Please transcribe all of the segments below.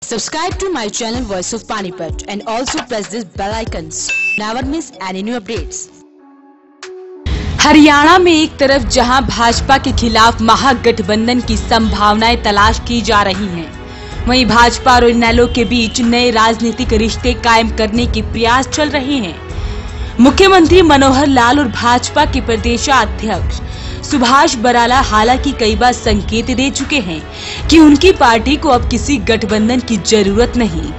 Subscribe to my channel Voice of Panipat and also press this bell icons. Never miss any new updates. Haryana में एक तरफ जहां भाजपा के खिलाफ महागठबंधन की संभावनाएं तलाश की जा रही हैं, वहीं भाजपा और इनेलो के बीच नए राजनीतिक रिश्ते कायम करने के प्रयास चल रहे हैं। मुख्यमंत्री मनोहर लाल और भाजपा के प्रदेशाध्यक्ष सुभाष बराला हालांकि कई बार संकेत दे चुके हैं कि उनकी पार्टी को अब किसी गठबंधन की जरूरत नहीं,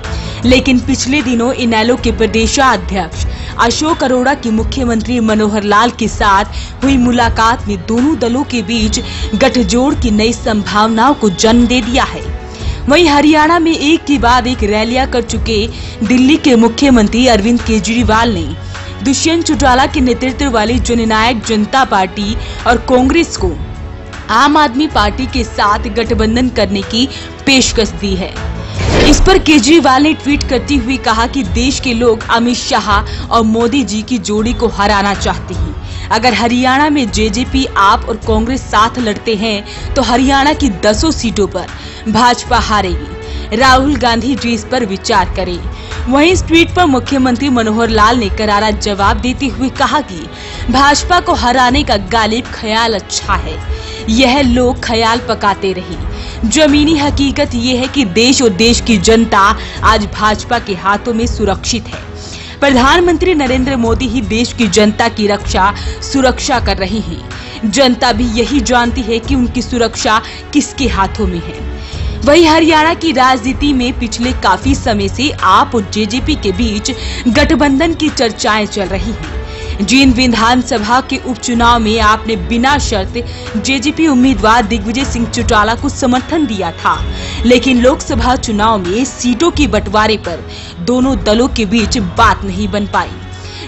लेकिन पिछले दिनों इनेलो के प्रदेशाध्यक्ष अशोक अरोड़ा की मुख्यमंत्री मनोहर लाल के साथ हुई मुलाकात में दोनों दलों के बीच गठजोड़ की नई संभावनाओं को जन्म दे दिया है। वहीं हरियाणा में एक के बाद एक रैलियां कर चुके दिल्ली के मुख्यमंत्री अरविंद केजरीवाल ने दुष्यंत चौटाला के नेतृत्व वाली जननायक जनता पार्टी और कांग्रेस को आम आदमी पार्टी के साथ गठबंधन करने की पेशकश दी है। इस पर केजरीवाल ने ट्वीट करते हुए कहा कि देश के लोग अमित शाह और मोदी जी की जोड़ी को हराना चाहते हैं। अगर हरियाणा में जेजेपी, आप और कांग्रेस साथ लड़ते हैं तो हरियाणा की 10 सीटों पर भाजपा हारेगी। राहुल गांधी जी इस पर विचार करें। वहीं इस ट्वीट पर मुख्यमंत्री मनोहर लाल ने करारा जवाब देते हुए कहा कि भाजपा को हराने का गालिब ख्याल अच्छा है, यह लोग ख्याल पकाते रहे। जमीनी हकीकत ये है कि देश और देश की जनता आज भाजपा के हाथों में सुरक्षित है। प्रधानमंत्री नरेंद्र मोदी ही देश की जनता की सुरक्षा कर रहे हैं। जनता भी यही जानती है कि उनकी सुरक्षा किसके हाथों में है। वहीं हरियाणा की राजनीति में पिछले काफी समय से आप और जेजेपी के बीच गठबंधन की चर्चाएं चल रही हैं। जींद विधानसभा के उपचुनाव में आपने बिना शर्त जेजेपी उम्मीदवार दिग्विजय सिंह चौटाला को समर्थन दिया था, लेकिन लोकसभा चुनाव में सीटों के बंटवारे पर दोनों दलों के बीच बात नहीं बन पाई,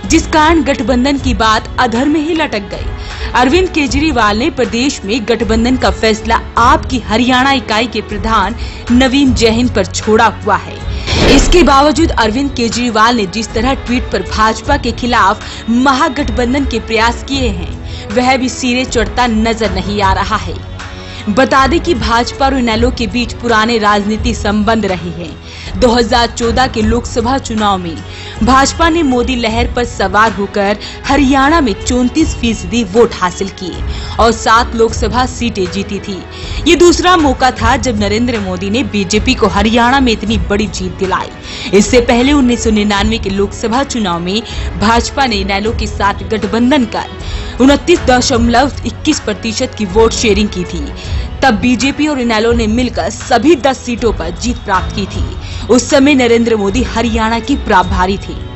जिस कारण गठबंधन की बात अधर में ही लटक गई। अरविंद केजरीवाल ने प्रदेश में गठबंधन का फैसला आपकी हरियाणा इकाई के प्रधान नवीन जैन पर छोड़ा हुआ है। इसके बावजूद अरविंद केजरीवाल ने जिस तरह ट्वीट पर भाजपा के खिलाफ महागठबंधन के प्रयास किए हैं, वह भी सिरे चढ़ता नजर नहीं आ रहा है। बता दें कि भाजपा और इनेलो के बीच पुराने राजनीतिक संबंध रहे हैं। 2014 के लोकसभा चुनाव में भाजपा ने मोदी लहर पर सवार होकर हरियाणा में 34% वोट हासिल किए और 7 लोकसभा सीटें जीती थी। ये दूसरा मौका था जब नरेंद्र मोदी ने बीजेपी को हरियाणा में इतनी बड़ी जीत दिलाई। इससे पहले 1999 के लोकसभा चुनाव में भाजपा ने इनेलो के साथ गठबंधन कर 29.21% की वोट शेयरिंग की थी। तब बीजेपी और इनेलो ने मिलकर सभी 10 सीटों पर जीत प्राप्त की थी। उस समय नरेंद्र मोदी हरियाणा की प्रभारी थे।